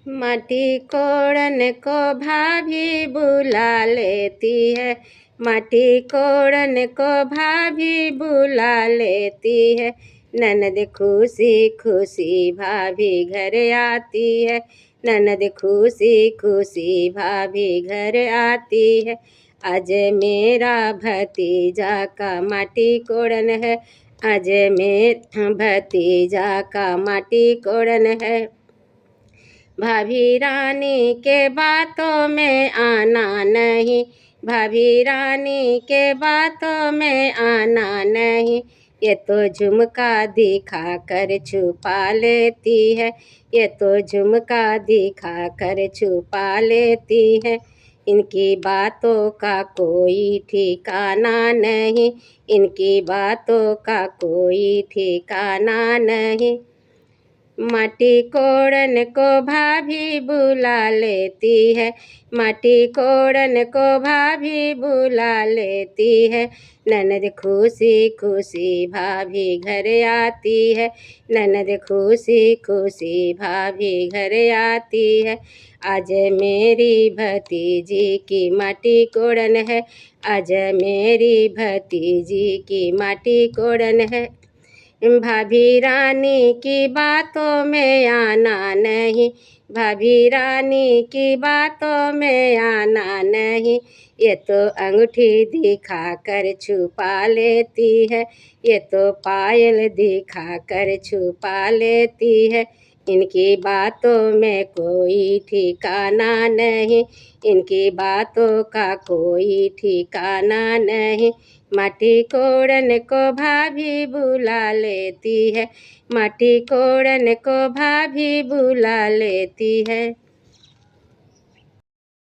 माटी कोड़न को भाभी बुला लेती है, माटी कोड़न को भाभी बुला लेती है। ननद खुशी खुशी भाभी घर आती है, ननद खुशी खुशी भाभी घर आती है। आज मेरा भतीजा का माटी कोड़न है, आज मेरा भतीजा का माटी कोड़न है। भाभी रानी के बातों में आना नहीं, भाभी रानी के बातों में आना नहीं। ये तो झुमका दिखा कर छुपा लेती है, ये तो झुमका दिखा कर छुपा लेती है। इनकी बातों का कोई ठिकाना नहीं, इनकी बातों का कोई ठिकाना नहीं। माटी कोड़न को भाभी बुला लेती है, माटी कोड़न को भाभी बुला लेती है। ननद खुशी खुशी भाभी घर आती है, ननद खुशी खुशी भाभी घर आती है। आज मेरी भतीजी की माटी कोड़न है, आज मेरी भतीजी की माटी कोड़न है। भाभी रानी की बातों में आना नहीं, भाभी रानी की बातों में आना नहीं। ये तो अंगूठी दिखा कर छुपा लेती है, ये तो पायल दिखा कर छुपा लेती है। इनकी बातों में कोई ठिकाना नहीं, इनकी बातों का कोई ठिकाना नहीं। माटी कोड़न को भाभी बुला लेती है, माटी कोड़न को भाभी बुला लेती है।